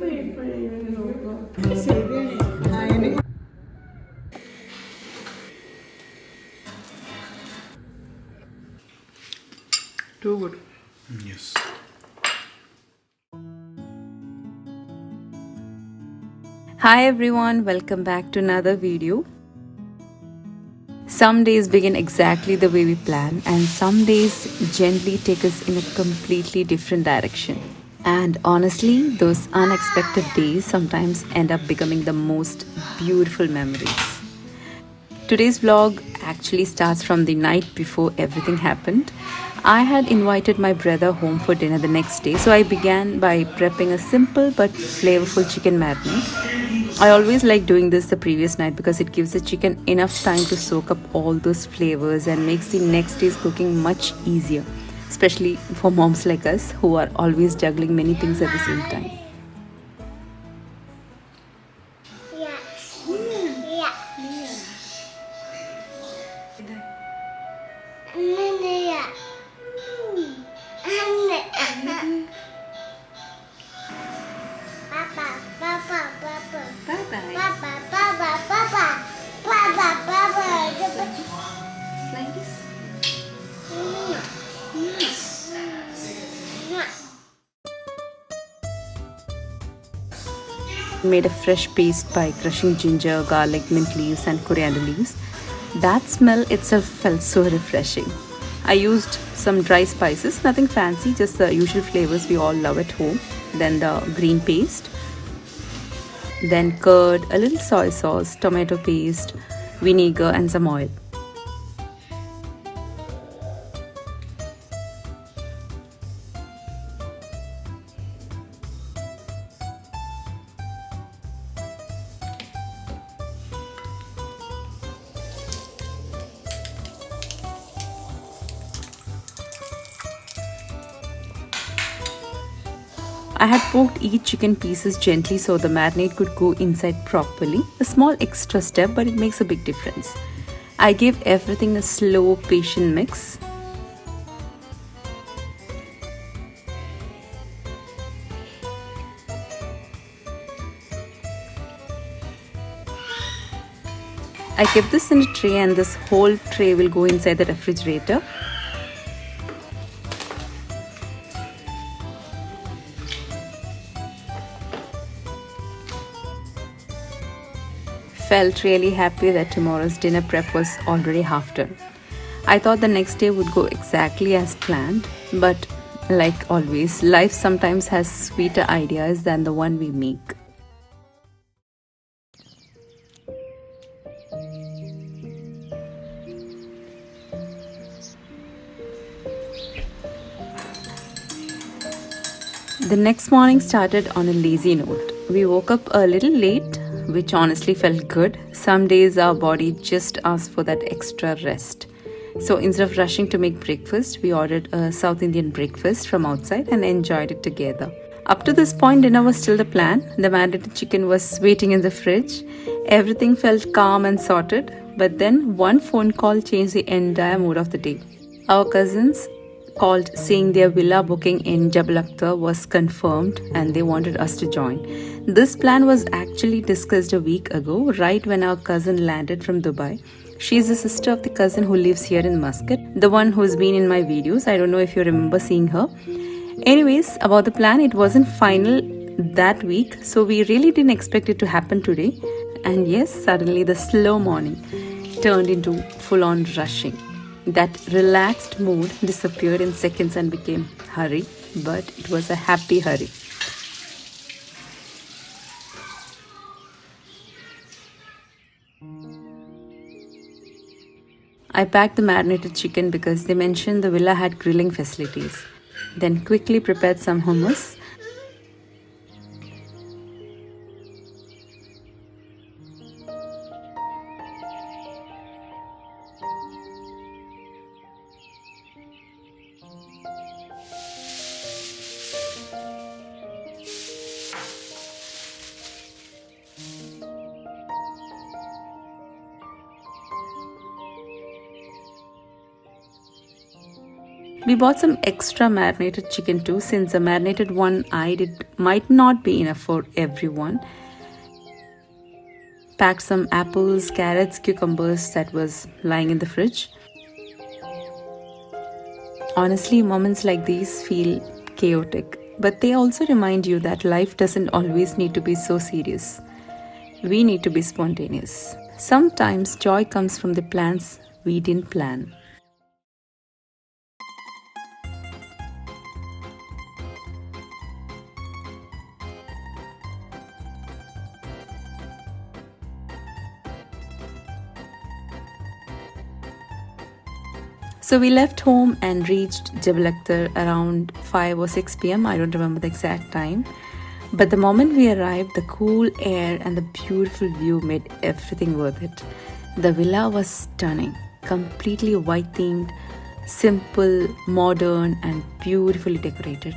Too good. Yes. Hi everyone, welcome back to another video. Some days begin exactly the way we plan, and some days gently take us in a completely different direction. And honestly, those unexpected days sometimes end up becoming the most beautiful memories. Today's vlog actually starts from the night before everything happened. I had invited my brother home for dinner the next day, so I began by prepping a simple but flavorful chicken marinade. I always like doing this the previous night because it gives the chicken enough time to soak up all those flavors and makes the next day's cooking much easier, especially for moms like us who are always juggling many things at the same time. Made a fresh paste by crushing ginger, garlic, mint leaves, and coriander leaves. That smell itself felt so refreshing. I used some dry spices, nothing fancy, just the usual flavors we all love at home. Then the green paste, then curd, a little soy sauce, tomato paste, vinegar, and some oil. I had poked each chicken pieces gently so the marinade could go inside properly. A small extra step, but it makes a big difference. I gave everything a slow, patient mix. I kept this in a tray, and this whole tray will go inside the refrigerator. Felt really happy that tomorrow's dinner prep was already half done. I thought the next day would go exactly as planned, but like always, life sometimes has sweeter ideas than the one we make. The next morning started on a lazy note. We woke up a little late, which honestly felt good. Some days our body just asks for that extra rest. So instead of rushing to make breakfast, we ordered a South Indian breakfast from outside and enjoyed it together. Up to this point, dinner was still the plan. The marinated chicken was waiting in the fridge. Everything felt calm and sorted. But then one phone call changed the entire mood of the day. Our cousins called saying their villa booking in Jebel Akhdhar was confirmed and they wanted us to join. This plan was actually discussed a week ago, right when our cousin landed from Dubai. She is the sister of the cousin who lives here in Muscat, the one who's been in my videos. I don't know if you remember seeing her. Anyways, about the plan, it wasn't final that week, so we really didn't expect it to happen today. And yes, suddenly the slow morning turned into full-on rushing. That relaxed mood disappeared in seconds and became hurry, but it was a happy hurry. I packed the marinated chicken because they mentioned the villa had grilling facilities. Then quickly prepared some hummus. We bought some extra marinated chicken too, since the marinated one I did might not be enough for everyone. Packed some apples, carrots, cucumbers that was lying in the fridge. Honestly, moments like these feel chaotic, but they also remind you that life doesn't always need to be so serious. We need to be spontaneous. Sometimes joy comes from the plans we didn't plan. So we left home and reached Jebel Akhdhar around 5 or 6 pm. I don't remember the exact time. But the moment we arrived, the cool air and the beautiful view made everything worth it. The villa was stunning, completely white themed, simple, modern, and beautifully decorated.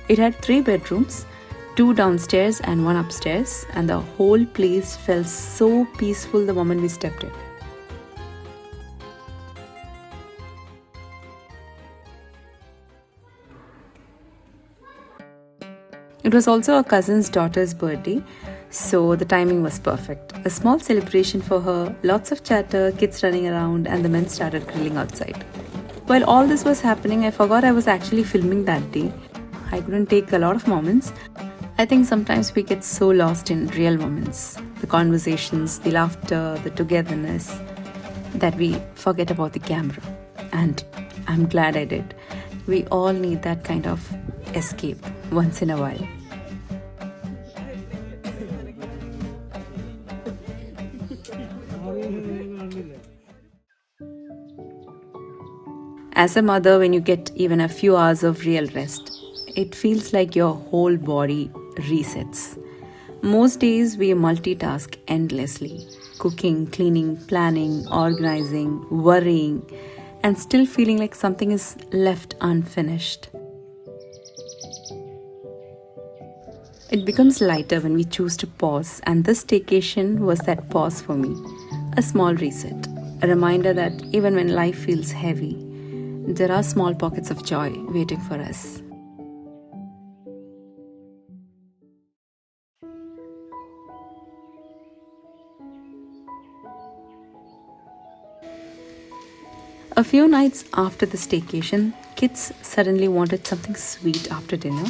It had 3 bedrooms, 2 downstairs and 1 upstairs, and the whole place felt so peaceful the moment we stepped in. It was also a cousin's daughter's birthday, so the timing was perfect. A small celebration for her, lots of chatter, kids running around, and the men started grilling outside. While all this was happening, I forgot I was actually filming that day. I couldn't take a lot of moments. I think sometimes we get so lost in real moments, the conversations, the laughter, the togetherness, that we forget about the camera. And I'm glad I did. We all need that kind of escape once in a while. As a mother, when you get even a few hours of real rest, it feels like your whole body resets. Most days we multitask endlessly, cooking, cleaning, planning, organizing, worrying, and still feeling like something is left unfinished. It becomes lighter when we choose to pause, and this staycation was that pause for me. A small reset, a reminder that even when life feels heavy, there are small pockets of joy waiting for us. A few nights after the staycation, kids suddenly wanted something sweet after dinner.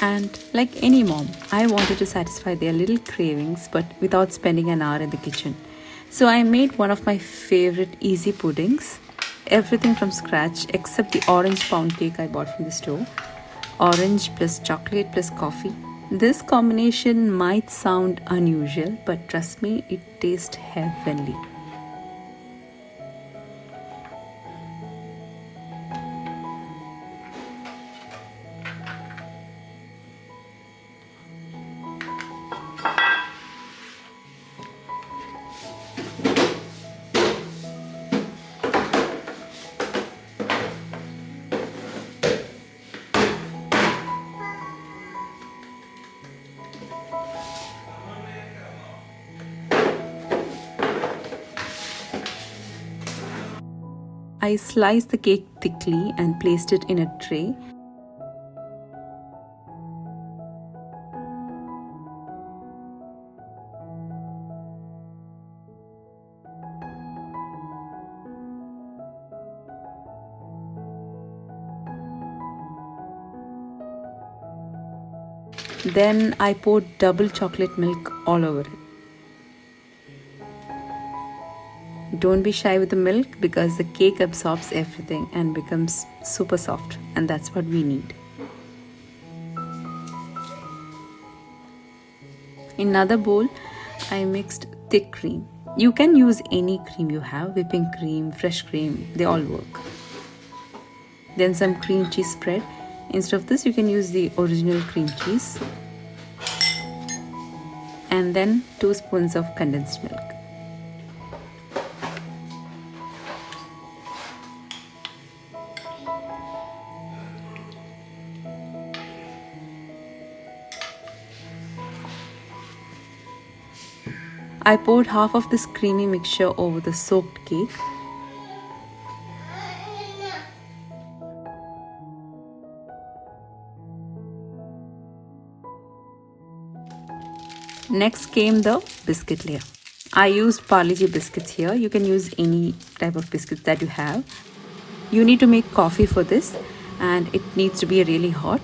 And like any mom, I wanted to satisfy their little cravings but without spending an hour in the kitchen. So I made one of my favorite easy puddings, everything from scratch except the orange pound cake I bought from the store. Orange plus chocolate plus coffee. This combination might sound unusual, but trust me, it tastes heavenly. I sliced the cake thickly and placed it in a tray. Then I poured double chocolate milk all over it. Don't be shy with the milk because the cake absorbs everything and becomes super soft, and that's what we need. In another bowl, I mixed thick cream. You can use any cream you have, whipping cream, fresh cream, they all work. Then some cream cheese spread. Instead of this, you can use the original cream cheese. And then 2 spoons of condensed milk. I poured half of this creamy mixture over the soaked cake. Next came the biscuit layer. I used Parle-G biscuits here. You can use any type of biscuits that you have. You need to make coffee for this, and it needs to be really hot.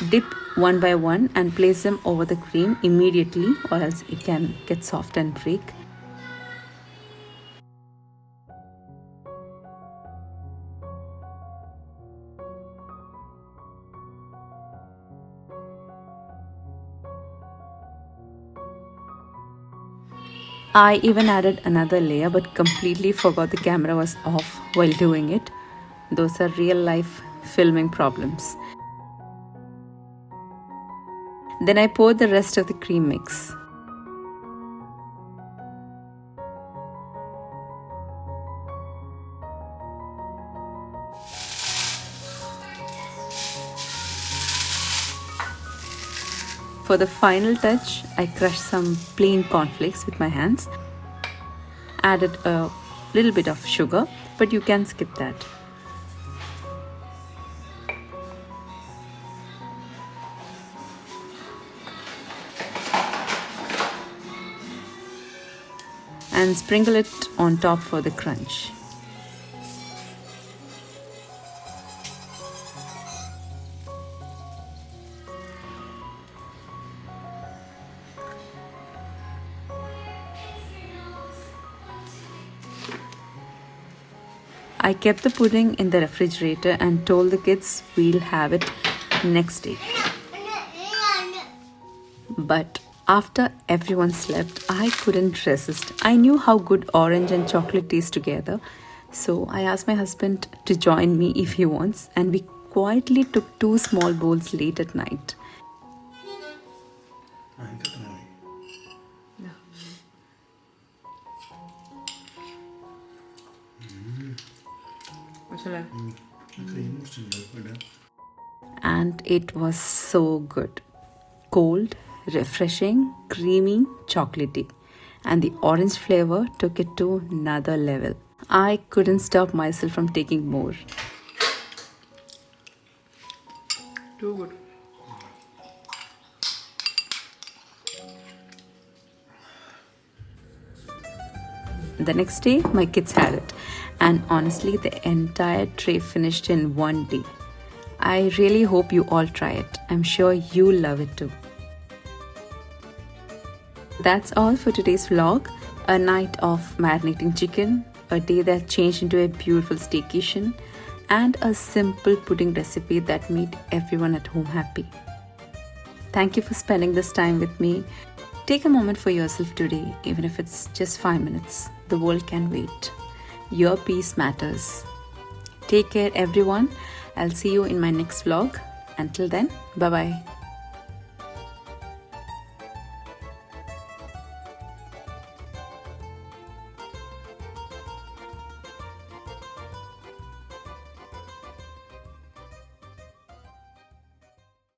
Dip one by one and place them over the cream immediately, or else it can get soft and break. I even added another layer but completely forgot the camera was off while doing it. Those are real life filming problems. Then I poured the rest of the cream mix. For the final touch, I crushed some plain cornflakes with my hands. Added a little bit of sugar, but you can skip that. And sprinkle it on top for the crunch. I kept the pudding in the refrigerator and told the kids we'll have it next day. But after everyone slept, I couldn't resist. I knew how good orange and chocolate taste together. So I asked my husband to join me if he wants, and we quietly took 2 small bowls late at night. And it was so good. Cold, refreshing, creamy, chocolatey. And the orange flavor took it to another level. I couldn't stop myself from taking more. Too good. The next day, my kids had it. And honestly, the entire tray finished in one day. I really hope you all try it. I'm sure you'll love it too. That's all for today's vlog. A night of marinating chicken, a day that changed into a beautiful staycation, and a simple pudding recipe that made everyone at home happy. Thank you for spending this time with me. Take a moment for yourself today, even if it's just 5 minutes. The world can wait. Your peace matters. Take care, everyone. I'll see you in my next vlog. Until then, bye-bye.